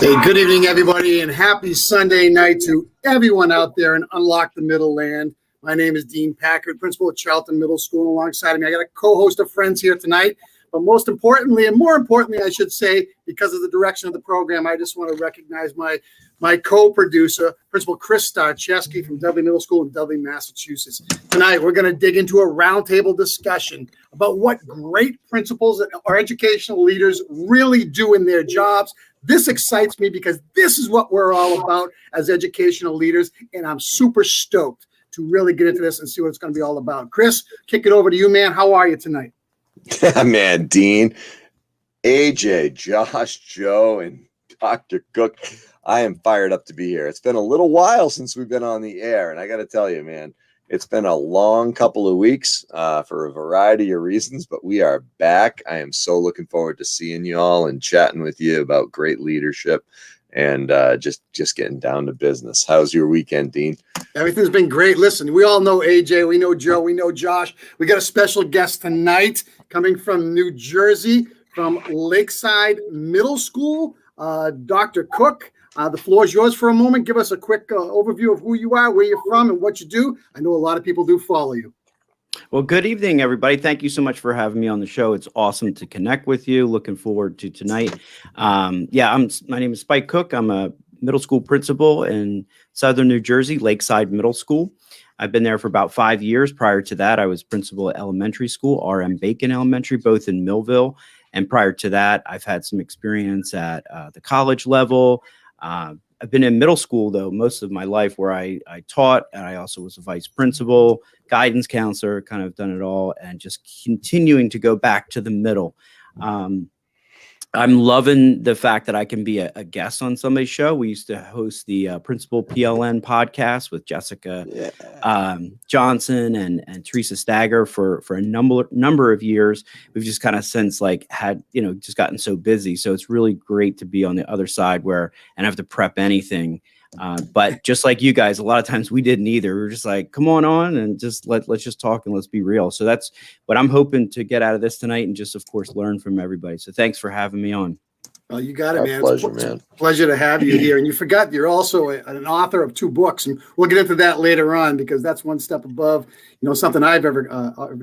Hey, good evening, everybody, and happy Sunday night to everyone out there in Unlock the Middle Land. My name is Dean Packard, principal at Charlton Middle School. Alongside of me, I got a co-host of friends here tonight. But most importantly, and more importantly, I should say, because of the direction of the program, I just want to recognize my co-producer, Principal Chris Starcheski from Dudley Middle School in Dudley, Massachusetts. Tonight, we're going to dig into a roundtable discussion about what great principals or educational leaders really do in their jobs. This excites me because this is what we're all about as educational leaders, and I'm super stoked to really get into this and see what it's going to be all about. Chris, kick it over to you, man. How are you tonight? Yeah, man, Dean, AJ, Josh, Joe, and Dr. Cook, I am fired up to be here. It's been a little while since we've been on the air, and I got to tell you, man, it's been a long couple of weeks for a variety of reasons, but we are back. I am so looking forward to seeing you all and chatting with you about great leadership and just getting down to business. How's your weekend, Dean? Everything's been great. Listen, we all know AJ, we know Joe, we know Josh. We got a special guest tonight coming from New Jersey, from Lakeside Middle School, Dr. Cook. The floor is yours for a moment. Give us a quick overview of who you are, where you're from, and what you do. I know a lot of people do follow you. Well, good evening, everybody. Thank you so much for having me on the show. It's awesome to connect with you. Looking forward to tonight. My name is Spike Cook. I'm a middle school principal in Southern New Jersey, Lakeside Middle School. I've been there for about 5 years. Prior to that, I was principal at elementary school, R.M. Bacon Elementary, both in Millville. And prior to that, I've had some experience at the college level. I've been in middle school, though, most of my life where I taught, and I also was a vice principal, guidance counselor, kind of done it all, and just continuing to go back to the middle. I'm loving the fact that I can be a guest on somebody's show. We used to host the Principal PLN podcast with Jessica Johnson and Teresa Stagger for a number of years. We've just kind of since just gotten so busy. So it's really great to be on the other side where I don't have to prep anything. But just like you guys, a lot of times we didn't either. We were just like, come on and just let's just talk and let's be real. So that's what I'm hoping to get out of this tonight and just, of course, learn from everybody. So thanks for having me on. Well, you got it, man. Pleasure, man. It's a pleasure to have you here. And you forgot you're also an author of 2 books, and we'll get into that later on because that's one step above, something I've ever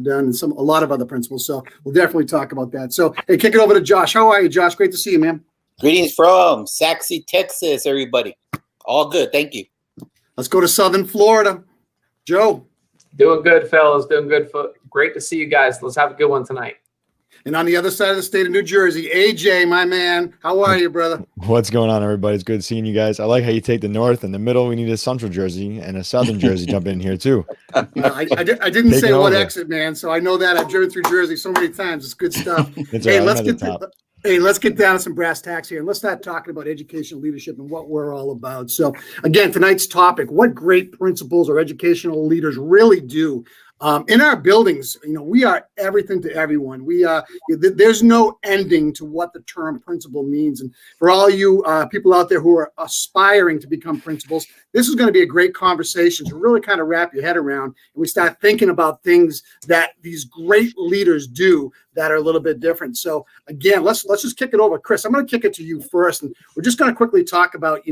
done, and a lot of other principals. So we'll definitely talk about that. So, hey, kick it over to Josh. How are you, Josh? Great to see you, man. Greetings from Saxe, Texas, everybody. All good. Thank you. Let's go to Southern Florida. Joe. Doing good, fellas. Doing good. Great to see you guys. Let's have a good one tonight. And on the other side of the state of New Jersey, AJ, my man. How are you, brother? What's going on, everybody? It's good seeing you guys. I like how you take the north and the middle. We need a central Jersey and a southern Jersey jump in here, too. I didn't say what exit, man. So I know that. I've driven through Jersey so many times. It's good stuff. Let's get down to some brass tacks here, and let's start talking about educational leadership and what we're all about. So, again, tonight's topic, what great principals or educational leaders really do. In our buildings, we are everything to everyone. There's no ending to what the term principal means. And for all you people out there who are aspiring to become principals, this is going to be a great conversation to really kind of wrap your head around. And we start thinking about things that these great leaders do that are a little bit different. So again, let's just kick it over. Chris, I'm going to kick it to you first. And we're just going to quickly talk about,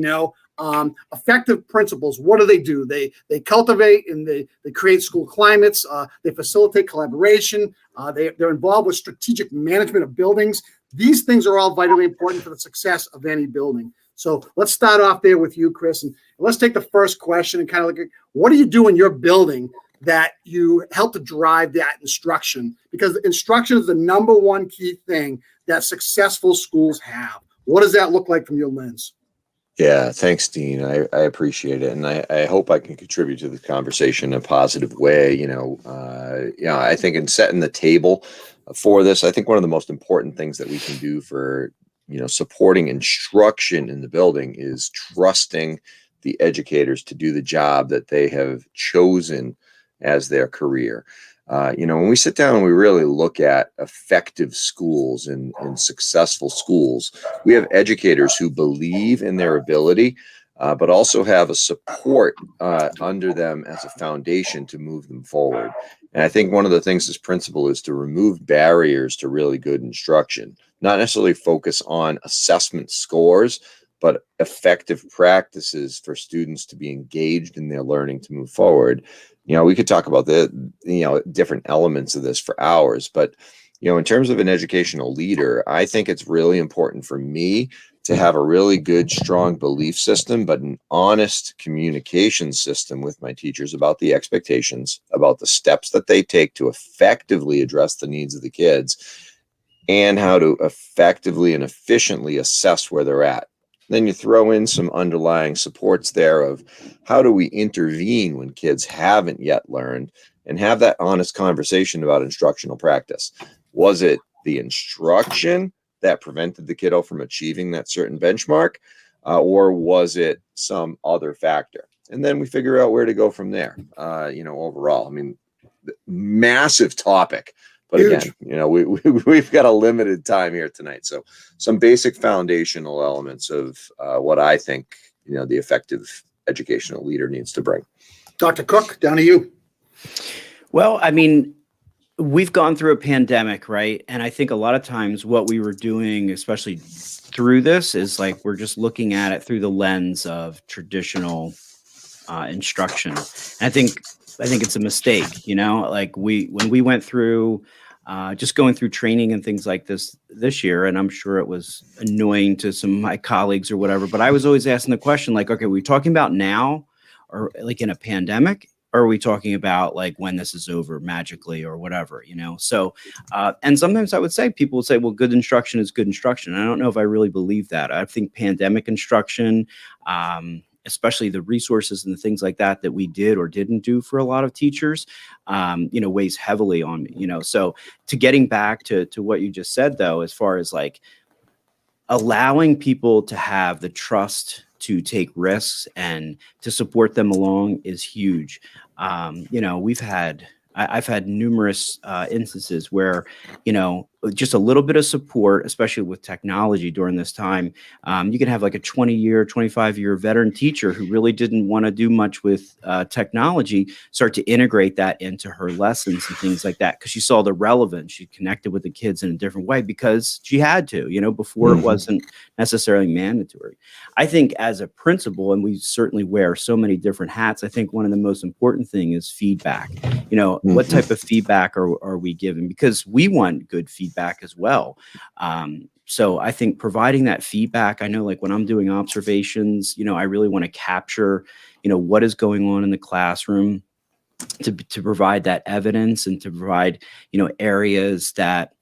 effective principals. What do? They cultivate and they create school climates. They facilitate collaboration. They're involved with strategic management of buildings. These things are all vitally important for the success of any building. So let's start off there with you, Chris, and let's take the first question and kind of look at what do you do in your building that you help to drive that instruction? Because instruction is the number one key thing that successful schools have. What does that look like from your lens? Yeah, thanks, Dean. I appreciate it. And I hope I can contribute to the conversation in a positive way. I think in setting the table for this, I think one of the most important things that we can do for, supporting instruction in the building is trusting the educators to do the job that they have chosen as their career. When we sit down and we really look at effective schools and successful schools, we have educators who believe in their ability, but also have a support under them as a foundation to move them forward. And I think one of the things as principal is to remove barriers to really good instruction, not necessarily focus on assessment scores, but effective practices for students to be engaged in their learning to move forward. We could talk about different elements of this for hours, but in terms of an educational leader, I think it's really important for me to have a really good, strong belief system, but an honest communication system with my teachers about the expectations, about the steps that they take to effectively address the needs of the kids, and how to effectively and efficiently assess where they're at. Then you throw in some underlying supports there of how do we intervene when kids haven't yet learned, and have that honest conversation about instructional practice. Was it the instruction that prevented the kiddo from achieving that certain benchmark, or was it some other factor? And then we figure out where to go from there. Overall, I mean, massive topic. But Huge. Again, we've got a limited time here tonight. So some basic foundational elements of what I think, the effective educational leader needs to bring. Dr. Cook, down to you. Well, I mean, we've gone through a pandemic, right? And I think a lot of times what we were doing, especially through this, is like we're just looking at it through the lens of traditional instruction. And I think it's a mistake, like when we went through just going through training and things like this year, and I'm sure it was annoying to some of my colleagues or whatever, but I was always asking the question, like, okay, are we talking about now, or like in a pandemic? Or are we talking about like when this is over magically or whatever, So, and sometimes I would say, people would say, well, good instruction is good instruction. I don't know if I really believe that. I think pandemic instruction, especially the resources and the things like that we did or didn't do for a lot of teachers, weighs heavily on me, So to getting back to what you just said, though, as far as like allowing people to have the trust to take risks and to support them along is huge. I've had numerous instances where, just a little bit of support, especially with technology during this time. You can have like a 20-year, 25-year veteran teacher who really didn't want to do much with technology start to integrate that into her lessons and things like that, because she saw the relevance. She connected with the kids in a different way because she had to, before it wasn't necessarily mandatory. I think as a principal, and we certainly wear so many different hats, I think one of the most important things is feedback. What type of feedback are we giving? Because we want good feedback as well. So I think providing that feedback, I know like when I'm doing observations, I really want to capture, what is going on in the classroom to provide that evidence and to provide, areas that,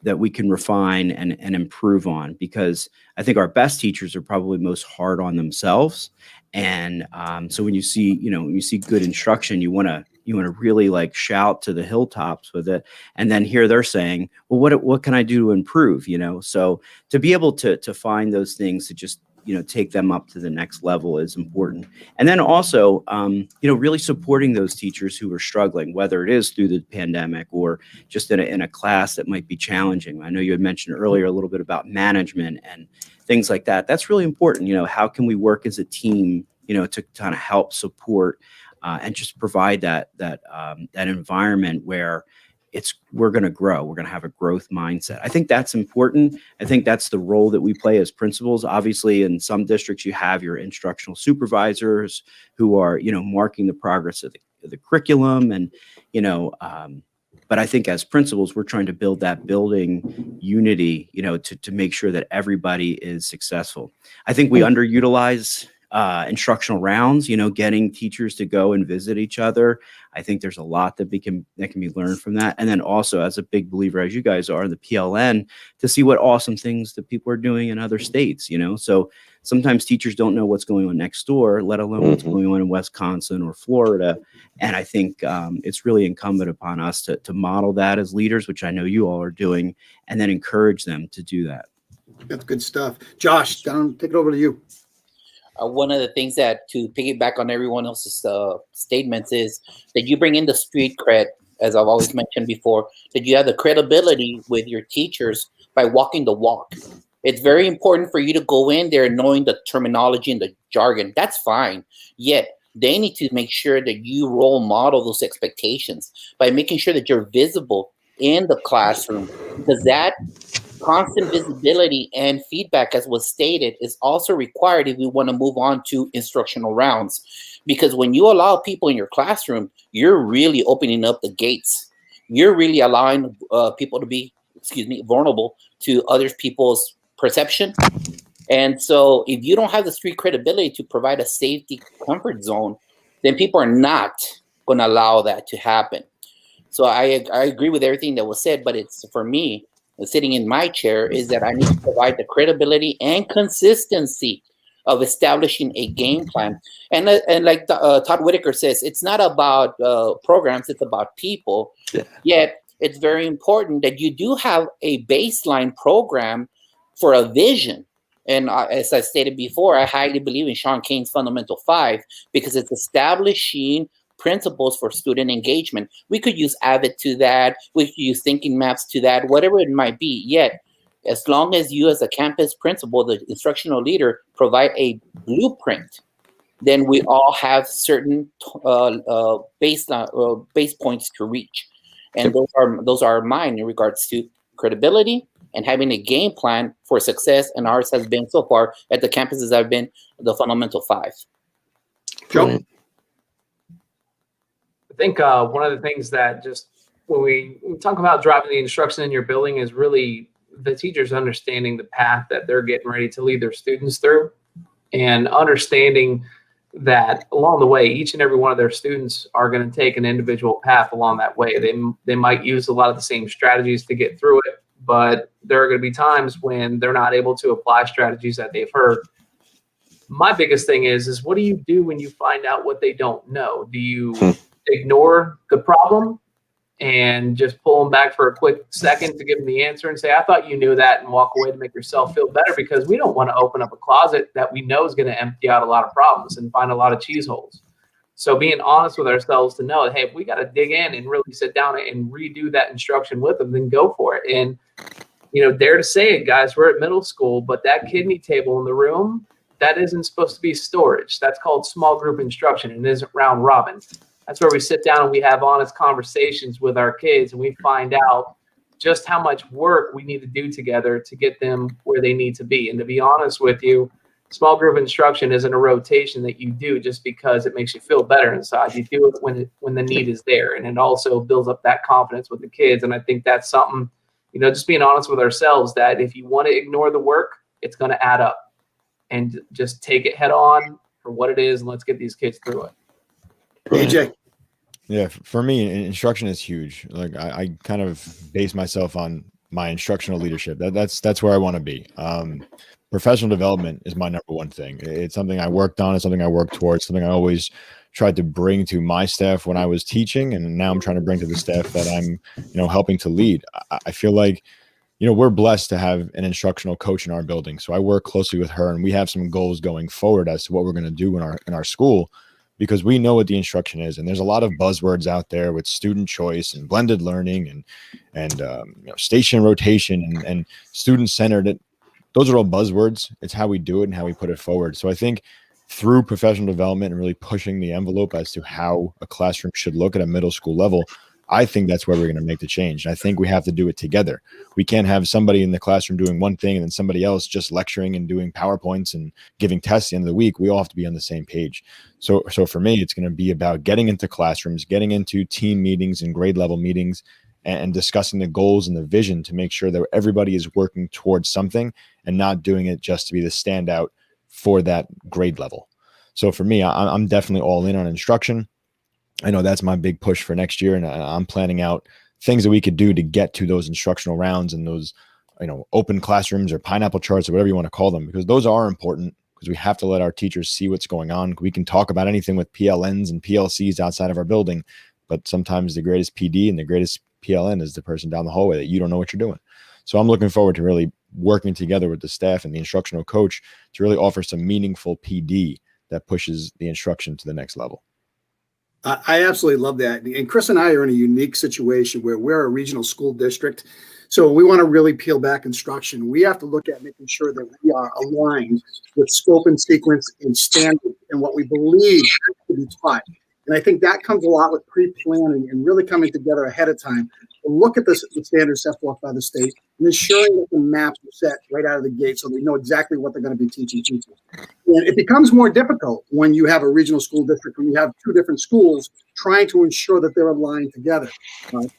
that we can refine and improve on, because I think our best teachers are probably most hard on themselves. And so when you see, good instruction, you want to really like shout to the hilltops with it. And then here they're saying, well, what can I do to improve? So to be able to find those things to just, take them up to the next level is important. And then also, really supporting those teachers who are struggling, whether it is through the pandemic or just in a class that might be challenging. I know you had mentioned earlier a little bit about management and things like that. That's really important. How can we work as a team, to kind of help support and just provide that environment where we're going to grow. We're going to have a growth mindset. I think that's important. I think that's the role that we play as principals. Obviously, in some districts, you have your instructional supervisors who are, marking the progress of the curriculum, and, but I think as principals, we're trying to build that building unity, to make sure that everybody is successful. I think we underutilize instructional rounds, getting teachers to go and visit each other. I think there's a lot that can be learned from that. And then also, as a big believer, as you guys are, the PLN, to see what awesome things that people are doing in other states, So sometimes teachers don't know what's going on next door, let alone what's going on in Wisconsin or Florida. And I think it's really incumbent upon us to model that as leaders, which I know you all are doing, and then encourage them to do that. That's good stuff. Josh, take it over to you. One of the things that, to piggyback on everyone else's statements, is that you bring in the street cred, as I've always mentioned before, that you have the credibility with your teachers by walking the walk. It's very important for you to go in there knowing the terminology and the jargon. That's fine. Yet they need to make sure that you role model those expectations by making sure that you're visible in the classroom, because that constant visibility and feedback, as was stated, is also required if we want to move on to instructional rounds. Because when you allow people in your classroom, you're really opening up the gates. You're really allowing people to be, vulnerable to other people's perception. And so if you don't have the street credibility to provide a safety comfort zone, then people are not going to allow that to happen. So I agree with everything that was said, but it's, for me, sitting in my chair, is that I need to provide the credibility and consistency of establishing a game plan. And like Todd Whitaker says, it's not about programs, it's about people. Yeah. Yet it's very important that you do have a baseline program for a vision. And as I stated before, I highly believe in Sean Kane's Fundamental 5, because it's establishing principles for student engagement. We could use Avid to that. We could use thinking maps to that, whatever it might be. Yet, as long as you as a campus principal, the instructional leader, provide a blueprint, then we all have certain base points to reach. And those are mine in regards to credibility and having a game plan for success. And ours has been so far at the campuses I've been, the Fundamental 5. Joe? I think one of the things that just when we talk about driving the instruction in your building is really the teachers understanding the path that they're getting ready to lead their students through, and understanding that along the way, each and every one of their students are going to take an individual path along that way. They might use a lot of the same strategies to get through it, but there are going to be times when they're not able to apply strategies that they've heard. My biggest thing is what do you do when you find out what they don't know? Do you ignore the problem and just pull them back for a quick second to give them the answer and say, I thought you knew that, and walk away to make yourself feel better? Because we don't want to open up a closet that we know is going to empty out a lot of problems and find a lot of cheese holes. So being honest with ourselves to know, hey, if we got to dig in and really sit down and redo that instruction with them, then go for it. And, dare to say it, guys, we're at middle school, but that kidney table in the room, that isn't supposed to be storage. That's called small group instruction, and it isn't round robin. That's where we sit down and we have honest conversations with our kids, and we find out just how much work we need to do together to get them where they need to be. And to be honest with you, small group instruction isn't a rotation that you do just because it makes you feel better inside. You do it when the need is there, and it also builds up that confidence with the kids. And I think that's something, just being honest with ourselves, that if you want to ignore the work, it's going to add up. And just take it head on for what it is, and let's get these kids through it. AJ. Yeah, for me, instruction is huge. Like I kind of base myself on my instructional leadership. That's where I want to be. Professional development is my number one thing. It's something I worked on. It's something I worked towards. Something I always tried to bring to my staff when I was teaching, and now I'm trying to bring to the staff that I'm, helping to lead. I feel like, we're blessed to have an instructional coach in our building. So I work closely with her, and we have some goals going forward as to what we're going to do in our school, because we know what the instruction is. And there's a lot of buzzwords out there with student choice and blended learning and station rotation and student centered. Those are all buzzwords. It's how we do it and how we put it forward. So I think through professional development and really pushing the envelope as to how a classroom should look at a middle school level, I think that's where we're going to make the change. And I think we have to do it together. We can't have somebody in the classroom doing one thing and then somebody else just lecturing and doing PowerPoints and giving tests at the end of the week. We all have to be on the same page. So for me, it's going to be about getting into classrooms, getting into team meetings and grade level meetings, and discussing the goals and the vision to make sure that everybody is working towards something and not doing it just to be the standout for that grade level. So for me, I'm definitely all in on instruction. I know that's my big push for next year, and I'm planning out things that we could do to get to those instructional rounds and those, open classrooms or pineapple charts or whatever you want to call them, because those are important, because we have to let our teachers see what's going on. We can talk about anything with PLNs and PLCs outside of our building, but sometimes the greatest PD and the greatest PLN is the person down the hallway that you don't know what you're doing. So I'm looking forward to really working together with the staff and the instructional coach to really offer some meaningful PD that pushes the instruction to the next level. I absolutely love that. And Chris and I are in a unique situation where we're a regional school district. So we want to really peel back instruction. We have to look at making sure that we are aligned with scope and sequence and standard and what we believe to be taught. And I think that comes a lot with pre-planning and really coming together ahead of time. A look at the standards set forth by the state and ensuring that the maps are set right out of the gate so they know exactly what they're going to be teaching teachers. And it becomes more difficult when you have a regional school district, when you have two different schools trying to ensure that they're aligned together.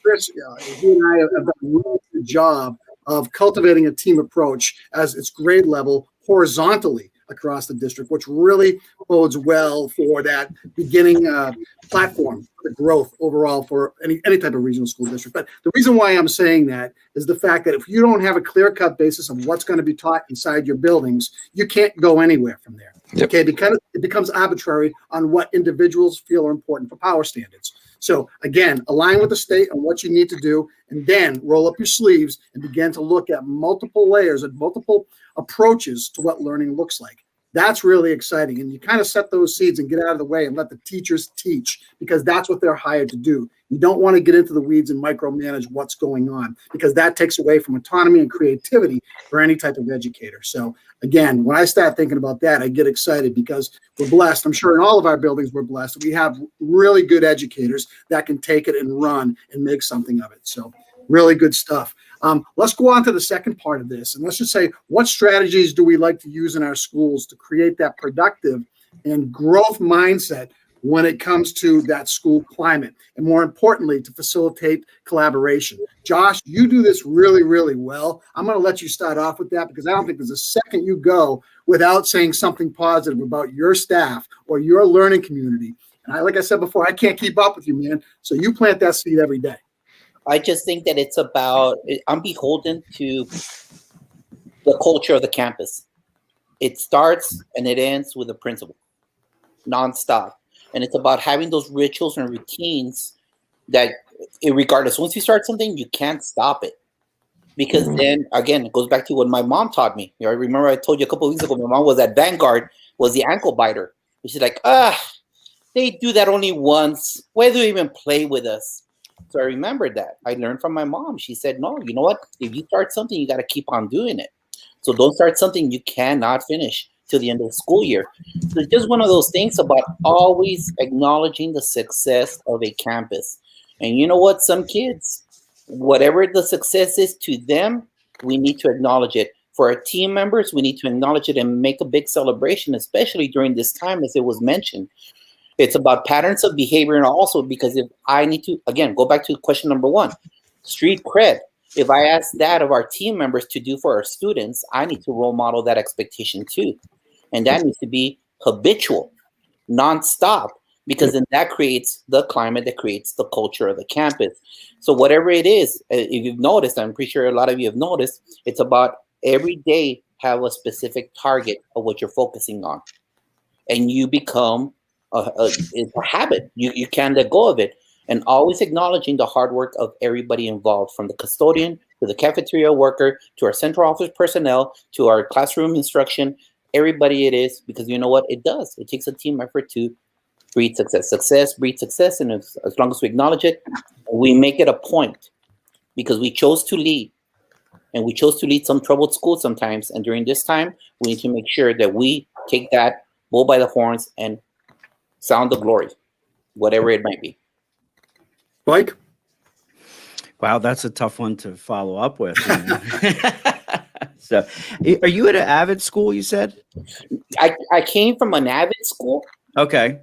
Chris, he and I have done a really good job of cultivating a team approach as its grade level horizontally across the district, which really bodes well for that beginning platform for growth overall for any type of regional school district. But the reason why I'm saying that is the fact that if you don't have a clear-cut basis of what's going to be taught inside your buildings, you can't go anywhere from there. Yep. Okay, because it becomes arbitrary on what individuals feel are important for power standards. So again, align with the state on what you need to do, and then roll up your sleeves and begin to look at multiple layers and multiple approaches to what learning looks like. That's really exciting. And you kind of set those seeds and get out of the way and let the teachers teach, because that's what they're hired to do. You don't want to get into the weeds and micromanage what's going on, because that takes away from autonomy and creativity for any type of educator. So again, when I start thinking about that, I get excited because we're blessed. I'm sure in all of our buildings we're blessed. We have really good educators that can take it and run and make something of it. So really good stuff. Let's go on to the second part of this, and let's just say, what strategies do we like to use in our schools to create that productive and growth mindset when it comes to that school climate, and more importantly, to facilitate collaboration? Josh, you do this really, really well. I'm going to let you start off with that, because I don't think there's a second you go without saying something positive about your staff or your learning community. And like I said before, I can't keep up with you, man. So you plant that seed every day. I just think that it's about, I'm beholden to the culture of the campus. It starts and it ends with the principal, nonstop. And it's about having those rituals and routines that, regardless, once you start something, you can't stop it. Because then, again, it goes back to what my mom taught me. You know, I remember I told you a couple of weeks ago, my mom was at Vanguard, was the ankle biter. And she's like, they do that only once. Why do they even play with us? So I remembered that. I learned from my mom. She said, no, you know what? If you start something, you got to keep on doing it. So don't start something you cannot finish till the end of the school year. So it's just one of those things about always acknowledging the success of a campus. And you know what? Some kids, whatever the success is to them, we need to acknowledge it. For our team members, we need to acknowledge it and make a big celebration, especially during this time, as it was mentioned. It's about patterns of behavior, and also because if I need to, again, go back to question number one, street cred. If I ask that of our team members to do for our students, I need to role model that expectation too. And that needs to be habitual, nonstop, because then that creates the climate that creates the culture of the campus. So whatever it is, if you've noticed, I'm pretty sure a lot of you have noticed, it's about every day have a specific target of what you're focusing on. And you become it's a habit. You can't let go of it. And always acknowledging the hard work of everybody involved, from the custodian to the cafeteria worker to our central office personnel to our classroom instruction, everybody it is, because you know what it does. It takes a team effort to breed success. Success breeds success, and as long as we acknowledge it, we make it a point, because we chose to lead, and we chose to lead some troubled schools sometimes. And during this time, we need to make sure that we take that bull by the horns and sound the glory, whatever it might be. Mike? Wow, that's a tough one to follow up with. So, are you at an Avid school, you said? I came from an Avid school. Okay.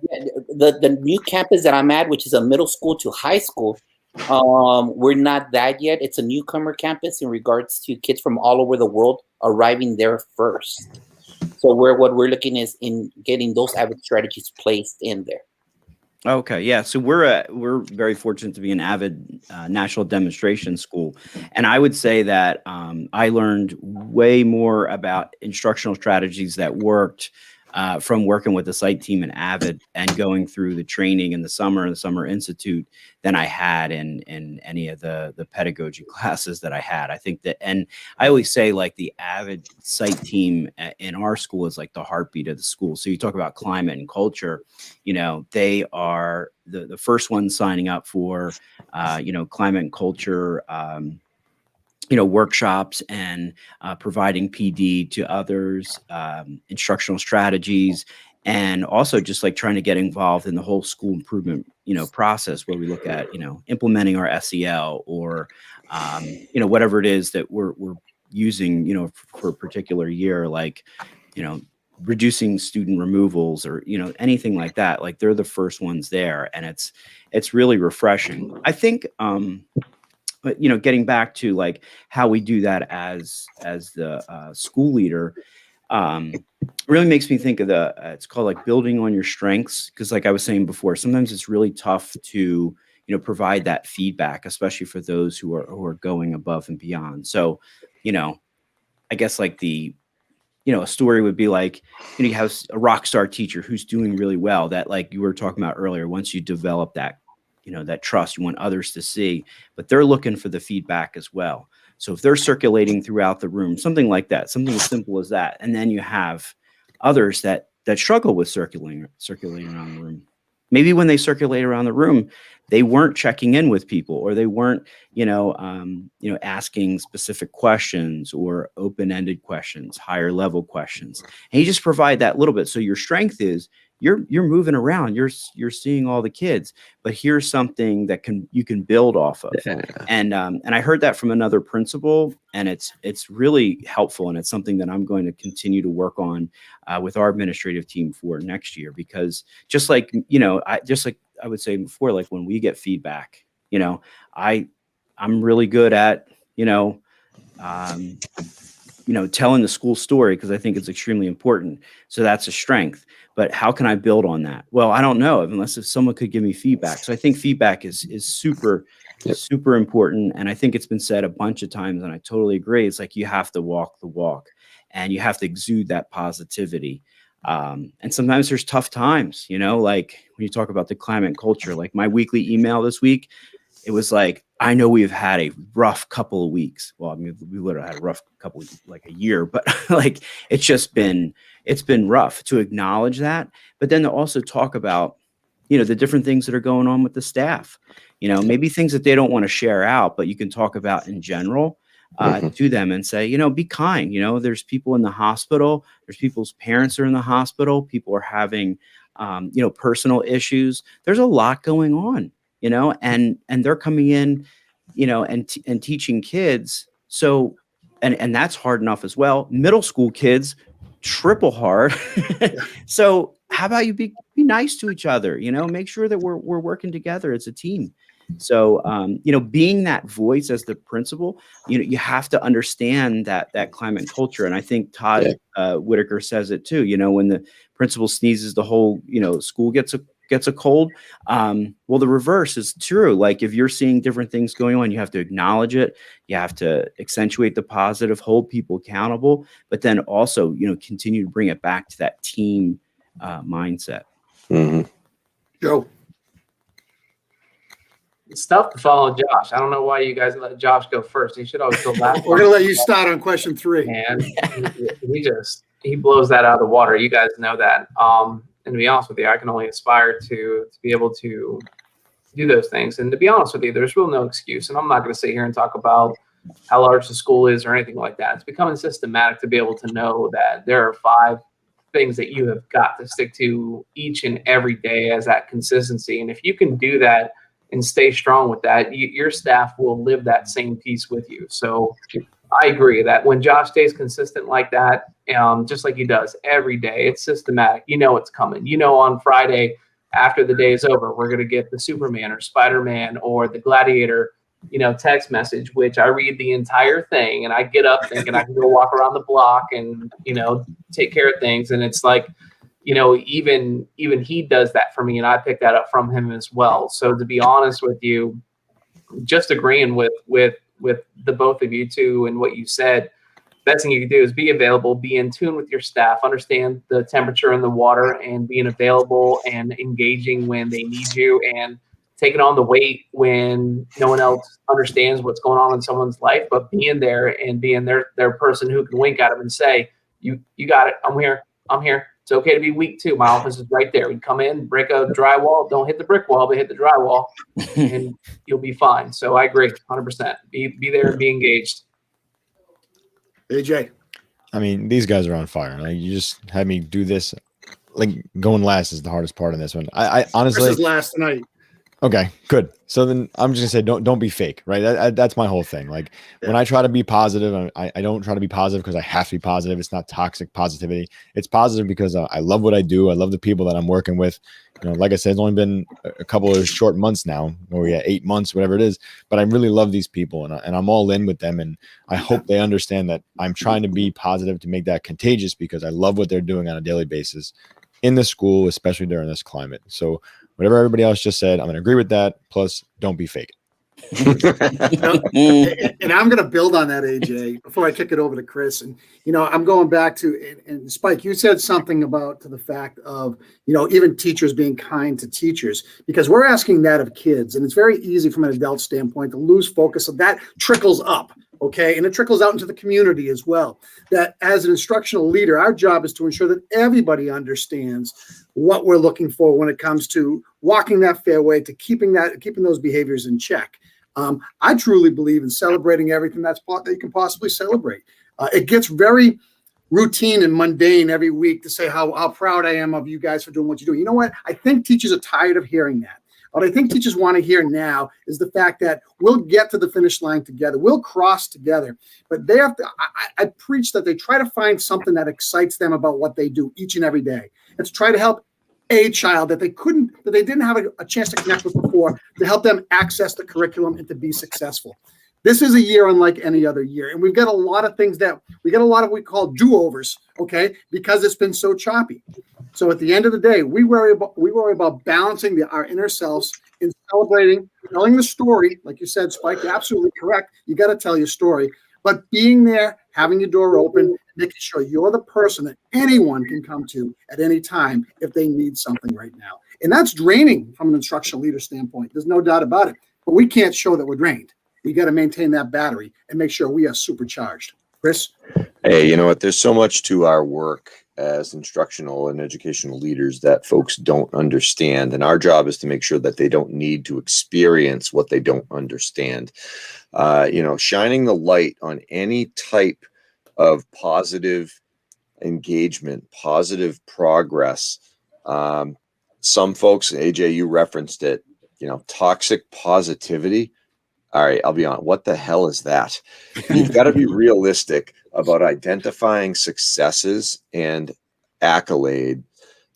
The new campus that I'm at, which is a middle school to high school, we're not that yet. It's a newcomer campus in regards to kids from all over the world arriving there first. So what we're looking is in getting those Avid strategies placed in there. Okay, yeah. So we're very fortunate to be an Avid national demonstration school, and I would say that I learned way more about instructional strategies that worked from working with the site team in Avid and going through the training in the Summer Institute than I had in any of the pedagogy classes that I had. I think that, and I always say, like, the Avid site team in our school is like the heartbeat of the school. So you talk about climate and culture, you know, they are the first ones signing up for, climate and culture, workshops and providing PD to others, instructional strategies. And also just like trying to get involved in the whole school improvement, process where we look at, implementing our SEL or, whatever it is that we're using, for a particular year, like, reducing student removals or, anything like that. Like they're the first ones there. And it's really refreshing. I think, but getting back to like how we do that as the school leader, really makes me think of it's called like building on your strengths. Cause like I was saying before, sometimes it's really tough to, provide that feedback, especially for those who are going above and beyond. So, I guess like a story would be like, you have a rock star teacher who's doing really well that like you were talking about earlier, once you develop that, that trust, you want others to see, but they're looking for the feedback as well. So if they're circulating throughout the room, something like that, something as simple as that. And then you have others that struggle with circulating around the room. Maybe when they circulate around the room, they weren't checking in with people, or they weren't, asking specific questions or open-ended questions, higher level questions. And you just provide that little bit. So your strength is you're moving around, you're seeing all the kids, but here's something that you can build off of. Yeah. And I heard that from another principal, and it's really helpful. And it's something that I'm going to continue to work on with our administrative team for next year, because just like, I would say before, like when we get feedback, I'm really good at, telling the school story, because I think it's extremely important. So that's a strength. But how can I build on that? Well, I don't know, unless if someone could give me feedback. So I think feedback is super, super important. And I think it's been said a bunch of times, and I totally agree. It's like you have to walk the walk, and you have to exude that positivity. And sometimes there's tough times, like when you talk about the climate culture, like my weekly email this week, it was like, I know we've had a rough couple of weeks. Well, I mean, we literally had a rough couple of, like a year, but like, it's been rough to acknowledge that, but then to also talk about, the different things that are going on with the staff, maybe things that they don't want to share out, but you can talk about in general, to them and say, be kind. There's people in the hospital, there's people's parents are in the hospital, people are having, personal issues. There's a lot going on, and they're coming in, and teaching kids. So, and that's hard enough as well. Middle school kids, triple hard. So how about you be nice to each other, make sure that we're working together as a team. So, being that voice as the principal, you have to understand that climate culture. And I think Todd Whitaker says it too, when the principal sneezes, the whole, school gets a cold. Well, the reverse is true. Like if you're seeing different things going on, you have to acknowledge it. You have to accentuate the positive, hold people accountable, but then also, continue to bring it back to that team mindset. Mm-hmm. Joe. It's tough to follow Josh. I don't know why you guys let Josh go first. He should always go last. We're going to let you start on question 3. And he blows that out of the water. You guys know that. And to be honest with you, I can only aspire to be able to do those things. And to be honest with you, there's really no excuse. And I'm not going to sit here and talk about how large the school is or anything like that. It's becoming systematic to be able to know that there are 5 things that you have got to stick to each and every day as that consistency. And if you can do that and stay strong with that, your staff will live that same piece with you. So I agree that when Josh stays consistent like that, just like he does every day, it's systematic. It's coming. On Friday after the day is over, we're going to get the Superman or Spider-Man or the Gladiator, text message, which I read the entire thing and I get up thinking I can go walk around the block and, take care of things. And it's like, even he does that for me, and I pick that up from him as well. So to be honest with you, just agreeing with the both of you too and what you said, best thing you can do is be available, be in tune with your staff, understand the temperature in the water, and being available and engaging when they need you, and taking on the weight when no one else understands what's going on in someone's life, but being there and being their person who can wink at them and say, you got it. I'm here. It's okay to be weak too. My office is right there. We come in, break a drywall. Don't hit the brick wall, but hit the drywall, and you'll be fine. So I agree, 100%. Be there and be engaged. AJ. I mean, these guys are on fire. Like, you just had me do this like going last is the hardest part in this one. I honestly, Chris is last tonight. Okay, good. So then I'm just gonna say, don't be fake, right? That's my whole thing. Like when I try to be positive, I don't try to be positive because I have to be positive. It's not toxic positivity. It's positive because I love what I do. I love the people that I'm working with. You know, like I said, it's only been a couple of short months now, or 8 months, whatever it is. But I really love these people, and I'm all in with them. And I hope they understand that I'm trying to be positive to make that contagious because I love what they're doing on a daily basis in the school, especially during this climate. So whatever everybody else just said, I'm going to agree with that. Plus, don't be fake. And I'm going to build on that, AJ, before I kick it over to Chris. And, I'm going back to, and Spike, you said something about to the fact of, even teachers being kind to teachers, because we're asking that of kids. And it's very easy from an adult standpoint to lose focus of that trickles up. Okay. And it trickles out into the community as well. That as an instructional leader, our job is to ensure that everybody understands what we're looking for when it comes to walking that fairway, to keeping those behaviors in check. I truly believe in celebrating everything that you can possibly celebrate. It gets very routine and mundane every week to say how proud I am of you guys for doing what you're doing. You know what? I think teachers are tired of hearing that. What I think teachers want to hear now is the fact that we'll get to the finish line together. We'll cross together. But they have to, I preach that they try to find something that excites them about what they do each and every day. And to try to help a child that they didn't have a chance to connect with before, to help them access the curriculum and to be successful. This is a year unlike any other year. And we've got a lot of things we what we call do-overs, okay, because it's been so choppy. So at the end of the day, we worry about balancing our inner selves in celebrating, telling the story. Like you said, Spike, you're absolutely correct. You got to tell your story. But being there, having your door open, making sure you're the person that anyone can come to at any time if they need something right now. And that's draining from an instructional leader standpoint. There's no doubt about it. But we can't show that we're drained. We got to maintain that battery and make sure we are supercharged. Chris? Hey, you know what? There's so much to our work as instructional and educational leaders that folks don't understand. And our job is to make sure that they don't need to experience what they don't understand. Shining the light on any type of positive engagement, positive progress. Some folks, AJ, you referenced it, toxic positivity. All right, I'll be honest. What the hell is that? You've got to be realistic about identifying successes and accolade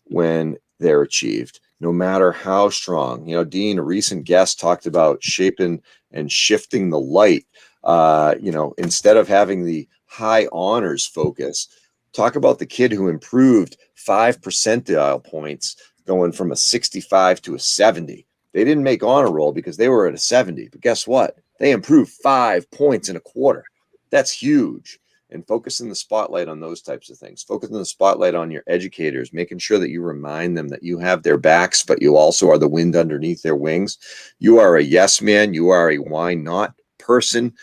when they're achieved, no matter how strong. Dean, a recent guest, talked about shaping and shifting the light. Instead of having the high honors focus, talk about the kid who improved 5 percentile points going from a 65 to a 70. They didn't make honor roll because they were at a 70, but guess what? They improved 5 points in a quarter. That's huge. And focusing the spotlight on those types of things, focusing the spotlight on your educators, making sure that you remind them that you have their backs, but you also are the wind underneath their wings. You are a yes man. You are a why not person.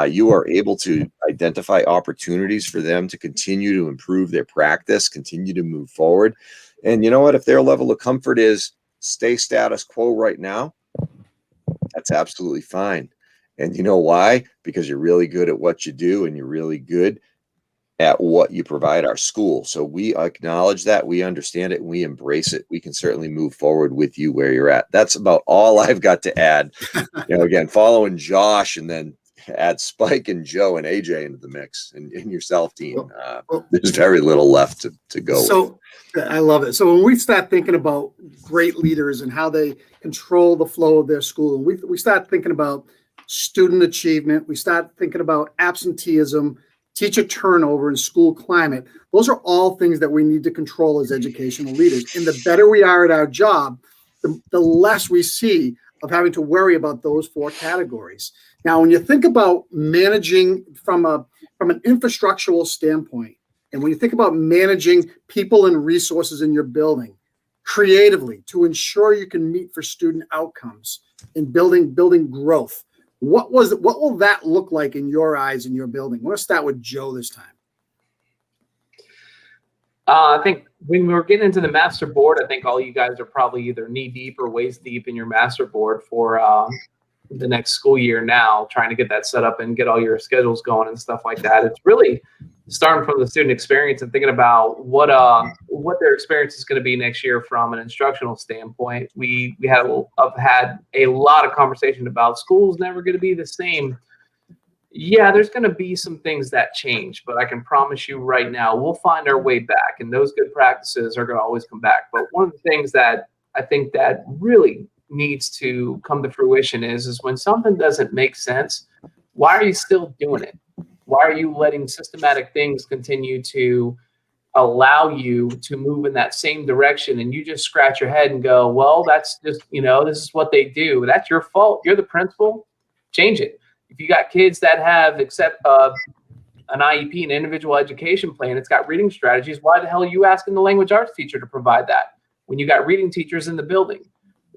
You are able to identify opportunities for them to continue to improve their practice, continue to move forward. And you know what? If their level of comfort is stay status quo right now, that's absolutely fine. And you know why? Because you're really good at what you do and you're really good at what you provide our school. So we acknowledge that, we understand it, and we embrace it. We can certainly move forward with you where you're at. That's about all I've got to add. Again, following Josh and then add Spike and Joe and AJ into the mix and yourself, Dean. There's very little left to go. So I love it. So when we start thinking about great leaders and how they control the flow of their school, and we start thinking about student achievement, we start thinking about absenteeism, teacher turnover, and school climate. Those are all things that we need to control as educational leaders. And the better we are at our job, the less we see of having to worry about those 4 categories. Now, when you think about managing from an infrastructural standpoint, and when you think about managing people and resources in your building creatively to ensure you can meet for student outcomes and building growth, what will that look like in your eyes in your building? I want to start with Joe this time. I think when we're getting into the master board, I think all you guys are probably either knee deep or waist deep in your master board for the next school year now, trying to get that set up and get all your schedules going and stuff like that. It's really starting from the student experience and thinking about what their experience is going to be next year from an instructional standpoint. We have had a lot of conversation about school's never going to be the same. Yeah, there's going to be some things that change, but I can promise you right now, we'll find our way back, and those good practices are going to always come back. But one of the things that I think that really needs to come to fruition is when something doesn't make sense, why are you still doing it? Why are you letting systematic things continue to allow you to move in that same direction? And you just scratch your head and go, well, that's just, this is what they do. That's your fault. You're the principal. Change it. If you got kids that have an IEP, an individual education plan, it's got reading strategies, why the hell are you asking the language arts teacher to provide that when you got reading teachers in the building?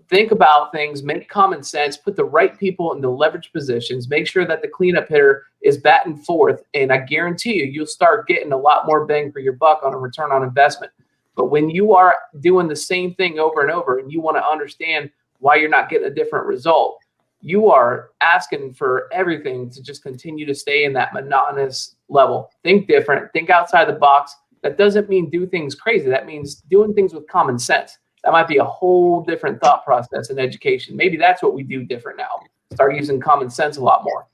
Think about things, make common sense, put the right people in the leverage positions, make sure that the cleanup hitter is batting fourth, and I guarantee you'll start getting a lot more bang for your buck on a return on investment. But when you are doing the same thing over and over and you want to understand why you're not getting a different result, you are asking for everything to just continue to stay in that monotonous level. Think different, think outside the box. That doesn't mean do things crazy. That means doing things with common sense. That might be a whole different thought process in education. Maybe that's what we do different now. Start using common sense a lot more.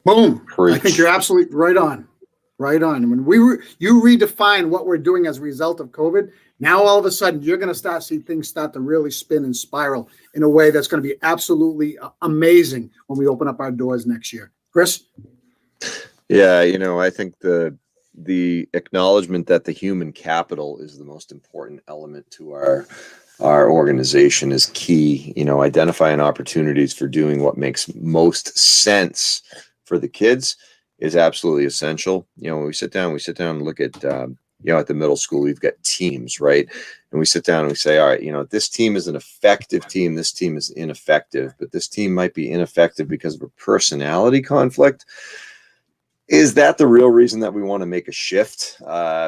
Boom. Preach. I think you're absolutely right on. Right on. When you redefine what we're doing as a result of COVID, now all of a sudden you're going to see things start to really spin and spiral in a way that's going to be absolutely amazing when we open up our doors next year. Chris? Yeah, I think the acknowledgement that the human capital is the most important element to our organization is key. Identifying opportunities for doing what makes most sense for the kids is absolutely essential. When we sit down and look at, at the middle school, we've got teams, right? And we sit down and we say, all right, this team is an effective team. This team is ineffective, but this team might be ineffective because of a personality conflict. Is that the real reason that we want to make a shift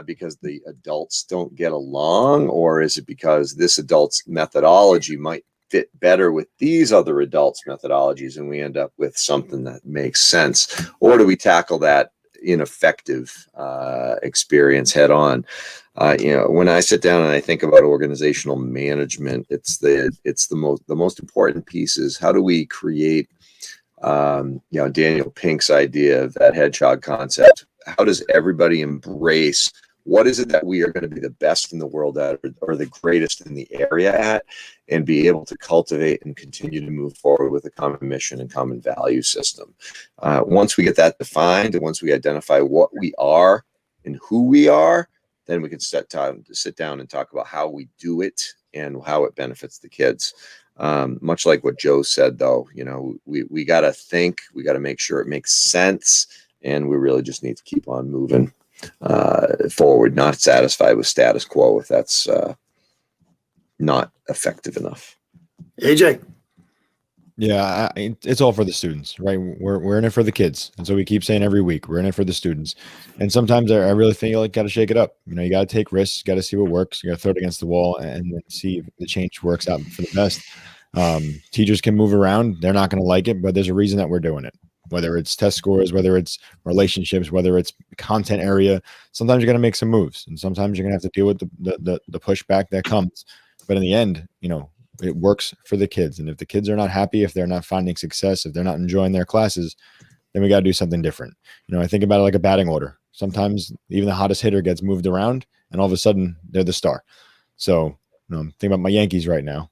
because the adults don't get along? Or is it because this adult's methodology might fit better with these other adults' methodologies and we end up with something that makes sense? Or do we tackle that ineffective experience head on? When I sit down and I think about organizational management, it's the most important piece is how do we create Daniel Pink's idea of that hedgehog concept. How does everybody embrace what is it that we are going to be the best in the world at or the greatest in the area at, and be able to cultivate and continue to move forward with a common mission and common value system. Once we get that defined and once we identify what we are and who we are, then we can sit down and talk about how we do it and how it benefits the kids. Much like what Joe said, though, we got to think, we got to make sure it makes sense, and we really just need to keep on moving forward, not satisfied with status quo if that's not effective enough. AJ. Yeah, it's all for the students, right? We're in it for the kids. And so we keep saying every week, we're in it for the students. And sometimes I really think you got to shake it up. You got to take risks, got to see what works. You got to throw it against the wall and then see if the change works out for the best. Teachers can move around. They're not going to like it, but there's a reason that we're doing it. Whether it's test scores, whether it's relationships, whether it's content area, sometimes you're going to make some moves. And sometimes you're going to have to deal with the pushback that comes. But in the end, it works for the kids. And if the kids are not happy, if they're not finding success, if they're not enjoying their classes, then we got to do something different. I think about it like a batting order. Sometimes even the hottest hitter gets moved around and all of a sudden they're the star. So, I'm thinking about my Yankees right now.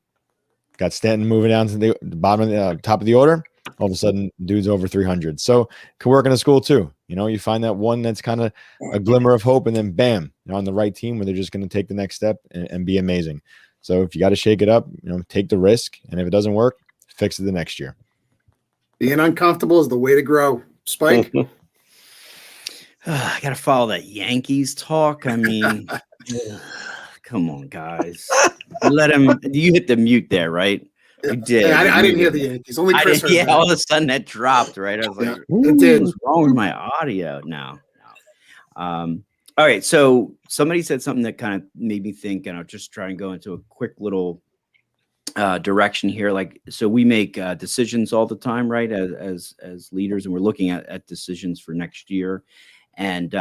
Got Stanton moving down to the bottom of the top of the order. All of a sudden, dude's over 300. So, can work in a school too. You find that one that's kind of a glimmer of hope, and then bam, they're on the right team where they're just going to take the next step and be amazing. So if you got to shake it up, take the risk. And if it doesn't work, fix it the next year. Being uncomfortable is the way to grow. Spike? I got to follow that Yankees talk. I mean, come on, guys. Let him. You hit the mute there, right? You did. Yeah, I didn't hear the Yankees. Only Chris heard that. All of a sudden that dropped, right? I was like, it did. What's wrong with my audio now? All right. So somebody said something that kind of made me think, and I'll just try and go into a quick little direction here. So we make decisions all the time, right? As leaders, and we're looking at decisions for next year. And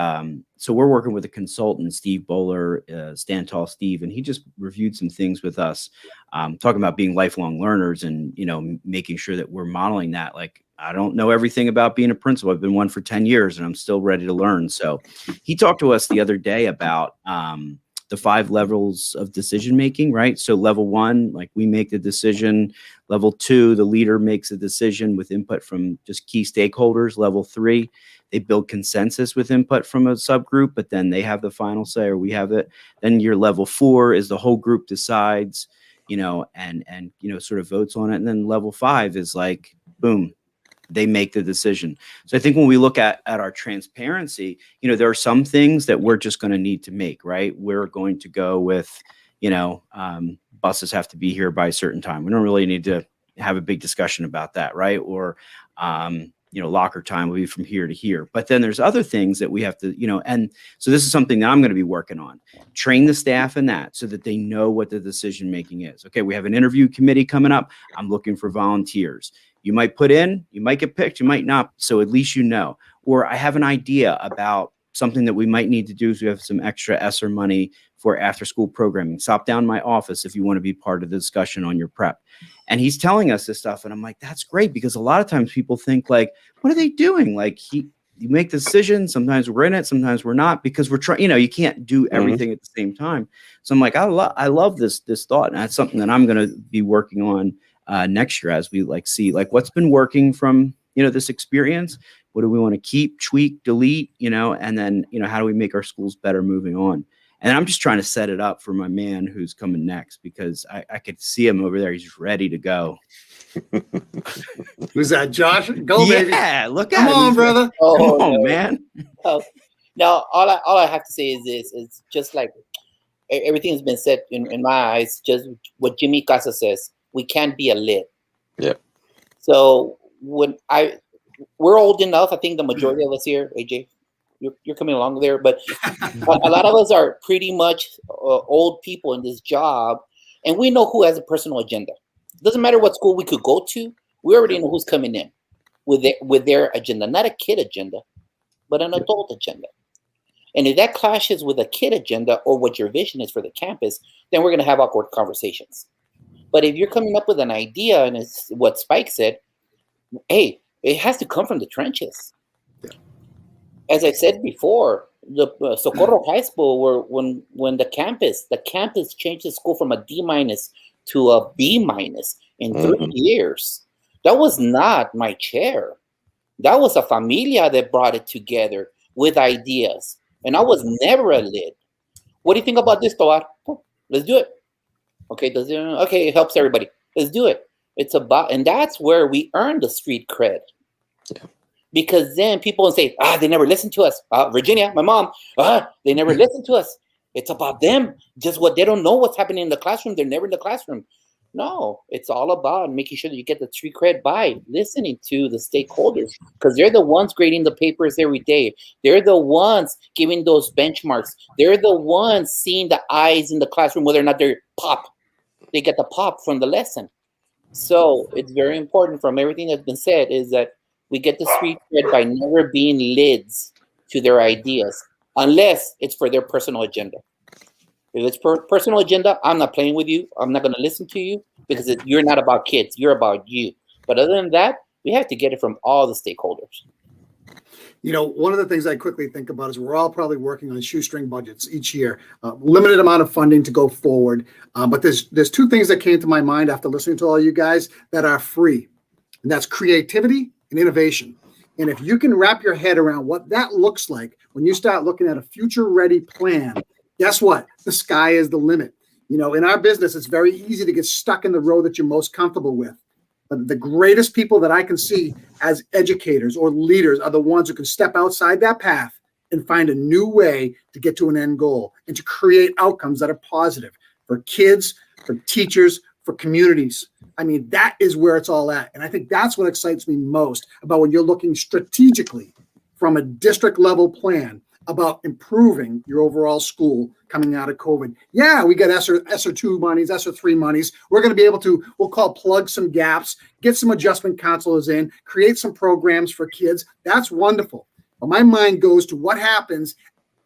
so we're working with a consultant, Steve Bowler, Stand Tall Steve, and he just reviewed some things with us, talking about being lifelong learners and, you know, making sure that we're modeling that. Like, I don't know everything about being a principal. I've been one for 10 years and I'm still ready to learn. So he talked to us the other day about the 5 levels of decision making, right? So level 1, like we make the decision. Level 2, the leader makes a decision with input from just key stakeholders. Level 3, they build consensus with input from a subgroup, but then they have the final say, or we have it. Then your level 4 is the whole group decides, you know, and you know, sort of votes on it. And then level 5 is like, boom, they make the decision. So I think when we look at our transparency, you know, there are some things that we're just going to need to make, right? We're going to go with, you know, buses have to be here by a certain time. We don't really need to have a big discussion about that, right? Or, you know, locker time will be from here to here. But then there's other things that we have to, you know, and so this is something that I'm going to be working on. Train the staff in that so that they know what the decision making is. Okay, we have an interview committee coming up. I'm looking for volunteers. You might put in, you might get picked, you might not. So at least you know. Or I have an idea about something that we might need to do. So we have some extra ESSER money for after school programming. Stop down my office if you want to be part of the discussion on your prep. And he's telling us this stuff. And I'm like, that's great, because a lot of times people think like, what are they doing? Like you make decisions. Sometimes we're in it, sometimes we're not, because we're trying, you know, you can't do everything at the same time. So I'm like, I love this thought. And that's something that I'm going to be working on next year as we like see like what's been working from, you know, this experience. What do we want to keep, tweak, delete, you know, and then, you know, how do we make our schools better moving on? And I'm just trying to set it up for my man who's coming next, because I could see him over there. He's ready to go. Who's that, Josh? Go, baby. Yeah, look at Come him. on, He's brother. Come on, man. Oh, now all I have to say is this: it's just like everything's been said in my eyes. Just what Jimmy Casa says: we can't be a lid. Yeah. So we're old enough. I think the majority of us here, AJ, you're coming along there, but a lot of us are pretty much old people in this job, and we know who has a personal agenda. Doesn't matter what school we could go to. We already know who's coming in with their agenda, not a kid agenda, but an adult agenda. And if that clashes with a kid agenda or what your vision is for the campus, then we're going to have awkward conversations. But if you're coming up with an idea, and it's what Spike said, hey, it has to come from the trenches. As I said before, the Socorro High School, where when the campus changed the school from a D- to a B- in 3 years, that was not my chair. That was a familia that brought it together with ideas. And I was never a lid. What do you think about this, Toar? Let's do it. Okay, it helps everybody. Let's do it. It's about, and that's where we earn the street cred. Yeah. Because then people will say, they never listen to us. Virginia, my mom, they never listen to us. It's about them. Just what they don't know what's happening in the classroom. They're never in the classroom. No, it's all about making sure that you get the street cred by listening to the stakeholders, because they're the ones grading the papers every day. They're the ones giving those benchmarks. They're the ones seeing the eyes in the classroom, whether or not they get the pop from the lesson. So it's very important, from everything that's been said, is that we get the street cred by never being lids to their ideas, unless it's for their personal agenda. If it's personal agenda, I'm not playing with you. I'm not going to listen to you, because you're not about kids. You're about you. But other than that, we have to get it from all the stakeholders. You know, one of the things I quickly think about is we're all probably working on shoestring budgets each year, limited amount of funding to go forward. But there's 2 things that came to my mind after listening to all you guys that are free, and that's creativity and innovation. And if you can wrap your head around what that looks like when you start looking at a future-ready plan, guess what? The sky is the limit. You know, in our business, it's very easy to get stuck in the road that you're most comfortable with. But the greatest people that I can see as educators or leaders are the ones who can step outside that path and find a new way to get to an end goal and to create outcomes that are positive for kids, for teachers, for communities. I mean, that is where it's all at. And I think that's what excites me most about when you're looking strategically from a district level plan about improving your overall school coming out of COVID. Yeah, we get ESSER 2 monies, ESSER 3 monies. We're going to be able to, we'll call plug some gaps, get some adjustment counselors in, create some programs for kids. That's wonderful. But my mind goes to what happens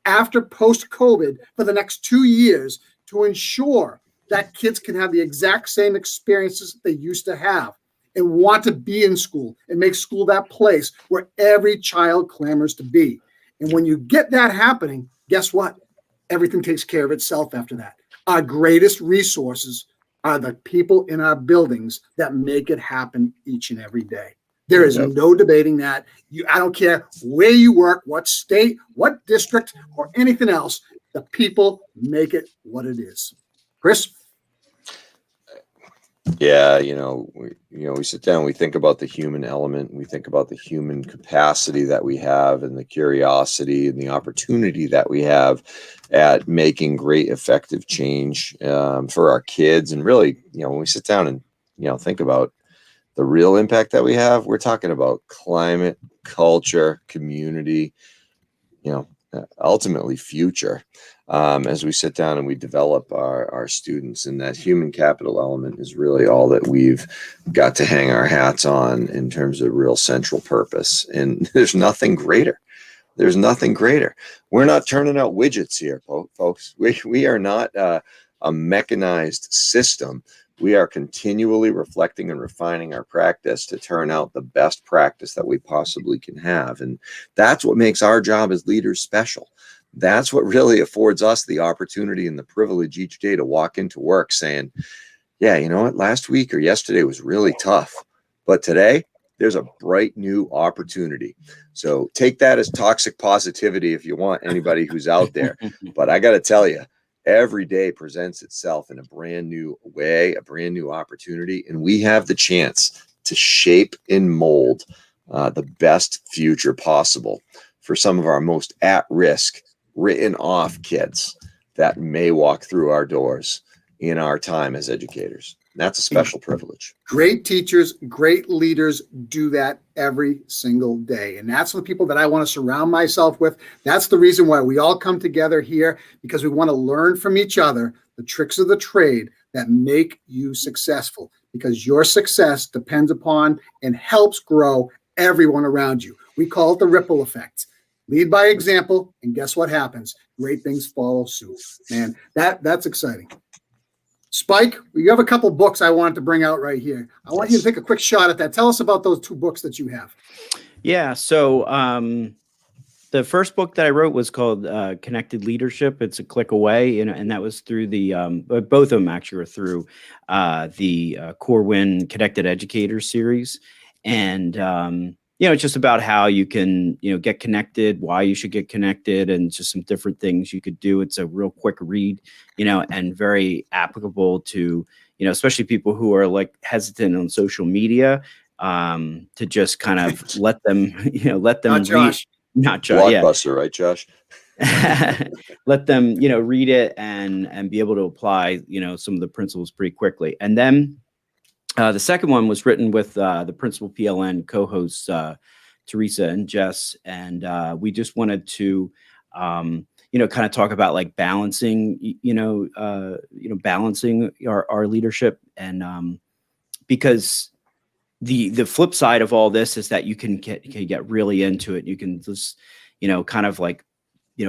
after post-COVID for the next 2 years to ensure that kids can have the exact same experiences they used to have and want to be in school and make school that place where every child clamors to be. And when you get that happening, guess what? Everything takes care of itself after that. Our greatest resources are the people in our buildings that make it happen each and every day. There is no debating that. I don't care where you work, what state, what district, or anything else. The people make it what it is. Chris? Yeah, we sit down, we think about the human element, we think about the human capacity that we have and the curiosity and the opportunity that we have at making great effective change for our kids. And really, when we sit down and, think about the real impact that we have, we're talking about climate, culture, community, ultimately future. As we sit down and we develop our students, and that human capital element is really all that we've got to hang our hats on in terms of real central purpose. And there's nothing greater. There's nothing greater. We're not turning out widgets here, folks. We are not a mechanized system. We are continually reflecting and refining our practice to turn out the best practice that we possibly can have. And that's what makes our job as leaders special. That's what really affords us the opportunity and the privilege each day to walk into work saying, yeah, you know what, last week or yesterday was really tough, but today there's a bright new opportunity. So take that as toxic positivity if you want, anybody who's out there. But I got to tell you, every day presents itself in a brand new way, a brand new opportunity, and we have the chance to shape and mold the best future possible for some of our most at-risk, written off kids that may walk through our doors in our time as educators. That's a special privilege. Great teachers, great leaders do that every single day. And that's the people that I want to surround myself with. That's the reason why we all come together here, because we want to learn from each other the tricks of the trade that make you successful, because your success depends upon and helps grow everyone around you. We call it the ripple effect. Lead by example, and guess what happens? Great things follow suit. Man, that's exciting. Spike, you have a couple books I wanted to bring out right here. I want you to take a quick shot at that. Tell us about those 2 books that you have. Yeah, so the first book that I wrote was called Connected Leadership. It's a click away, and that was through the both of them actually were through the Corwin Connected Educators series. And it's just about how you can, get connected, why you should get connected, and just some different things you could do. It's a real quick read, and very applicable to, especially people who are like hesitant on social media, to just kind of let them Not Josh. Not Josh. Blockbuster, right, Josh? Let them, read it and be able to apply, some of the principles pretty quickly. And then the second one was written with the Principal PLN co-hosts Teresa and Jess, and we just wanted to, kind of talk about like balancing, balancing our leadership, and because the flip side of all this is that you can get really into it. You can just, kind of like,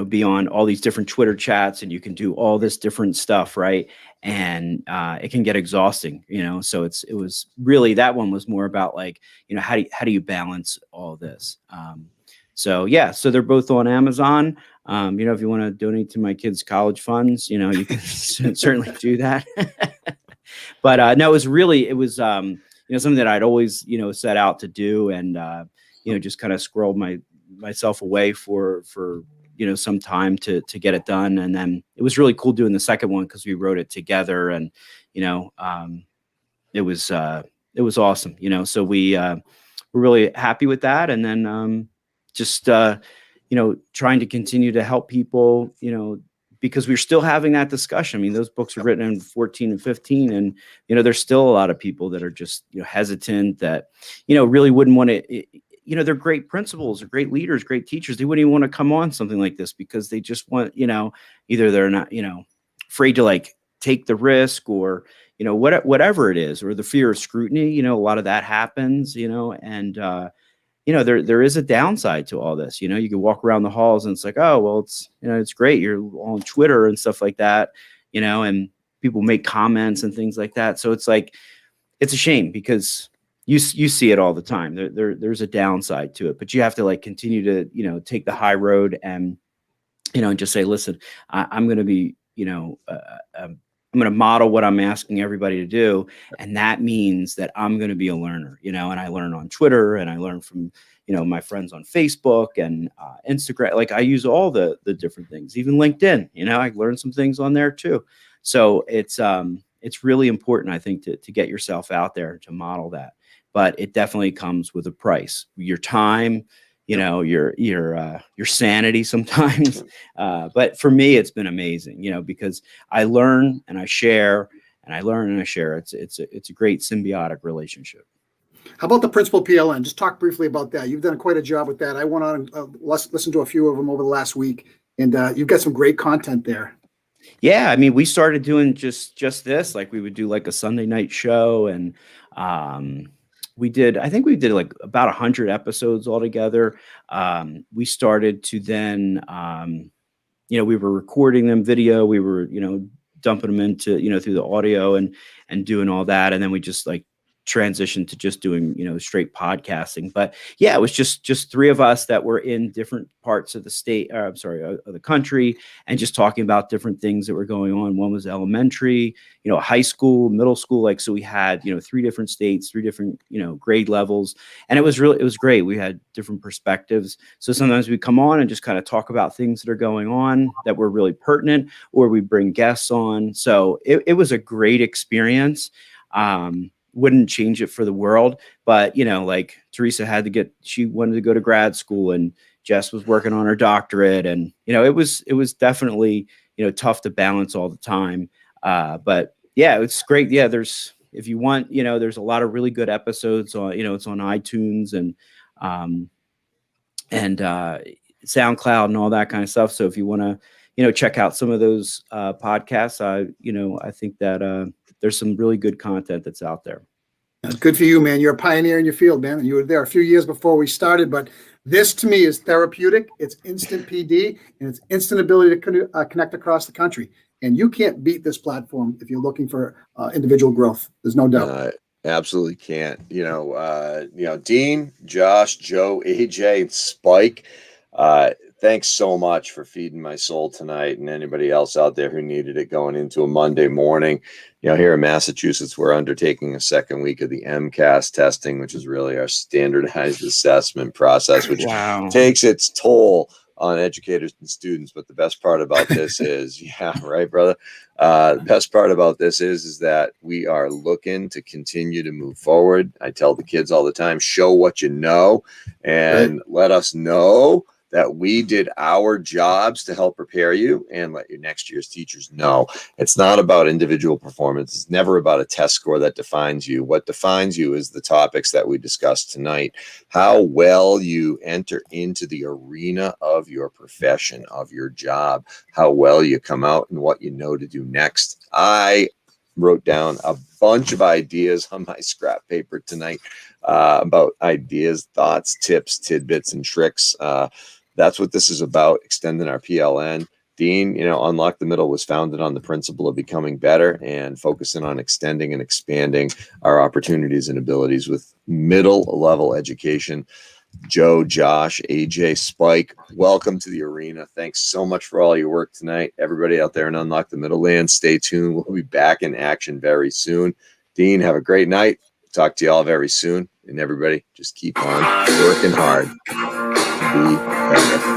be on all these different Twitter chats, and you can do all this different stuff, right? And it can get exhausting, so it was really, that one was more about like, how do you balance all this? So they're both on Amazon. If you want to donate to my kids' college funds, you can certainly do that. But no, it was something that I'd always, set out to do, and just kind of squirreled myself away for some time to get it done. And then it was really cool doing the second one because we wrote it together, and it was awesome. So we're really happy with that. And then just trying to continue to help people, because we're still having that discussion. I mean, those books were written in 14 and 15, and there's still a lot of people that are just hesitant, that really wouldn't want to. They're great principals, or great leaders, great teachers. They wouldn't even want to come on something like this because they just want, either they're not, afraid to like take the risk, or, whatever it is, or the fear of scrutiny. A lot of that happens, and there is a downside to all this. You can walk around the halls and it's like, oh, well, it's, it's great. You're on Twitter and stuff like that, and people make comments and things like that. So it's like, it's a shame because you see it all the time. There's a downside to it, but you have to like continue to, take the high road and, and just say, listen, I'm going to be, I'm going to model what I'm asking everybody to do. And that means that I'm going to be a learner, and I learn on Twitter and I learn from, my friends on Facebook and Instagram. Like I use all the different things, even LinkedIn, I learned some things on there too. So it's really important, I think, to get yourself out there to model that. But it definitely comes with a price. Your time, your sanity sometimes. But for me, it's been amazing, because I learn and I share, and I learn and I share. It's a great symbiotic relationship. How about the Principal PLN? Just talk briefly about that. You've done quite a job with that. I went on and listened to a few of them over the last week, and you've got some great content there. Yeah, I mean, we started doing just this. Like we would do like a Sunday night show, and I think we did like about 100 episodes altogether. We started to then, we were recording them video. We were, dumping them into, through the audio and doing all that. And then we just like transitioned to just doing, straight podcasting. But yeah, it was just three of us that were in different parts of the state, of the country, and just talking about different things that were going on. One was elementary, high school, middle school. Like, so we had, 3 different states, 3 different, grade levels. And it was great. We had different perspectives. So sometimes we come on and just kind of talk about things that are going on that were really pertinent, or we bring guests on. So it was a great experience. Wouldn't change it for the world, but like Teresa she wanted to go to grad school, and Jess was working on her doctorate, and it was definitely tough to balance all the time. But yeah, it's great. Yeah, if you want, there's a lot of really good episodes on, it's on iTunes and SoundCloud and all that kind of stuff. So if you want to, check out some of those podcasts, I think that there's some really good content that's out there. Good for you, man. You're a pioneer in your field, man. And you were there a few years before we started, but this to me is therapeutic. It's instant PD, and it's instant ability to connect across the country. And you can't beat this platform if you're looking for individual growth. There's no doubt. Absolutely can't. Dean, Josh, Joe, AJ, and Spike, thanks so much for feeding my soul tonight, and anybody else out there who needed it going into a Monday morning. Here in Massachusetts, we're undertaking a second week of the MCAS testing, which is really our standardized assessment process, which takes its toll on educators and students. But the best part about this is, yeah, right, brother. The best part about this is that we are looking to continue to move forward. I tell the kids all the time, show what you know, and let us know that we did our jobs to help prepare you, and let your next year's teachers know. It's not about individual performance. It's never about a test score that defines you. What defines you is the topics that we discussed tonight, how well you enter into the arena of your profession, of your job, how well you come out, and what you know to do next. I wrote down a bunch of ideas on my scrap paper tonight about ideas, thoughts, tips, tidbits, and tricks. That's what this is about, extending our PLN. Dean, Unlock the Middle was founded on the principle of becoming better and focusing on extending and expanding our opportunities and abilities with middle level education. Joe, Josh, AJ, Spike, welcome to the arena. Thanks so much for all your work tonight. Everybody out there in Unlock the Middle land, stay tuned. We'll be back in action very soon. Dean, have a great night. Talk to you all very soon. And everybody, just keep on working hard. Be better.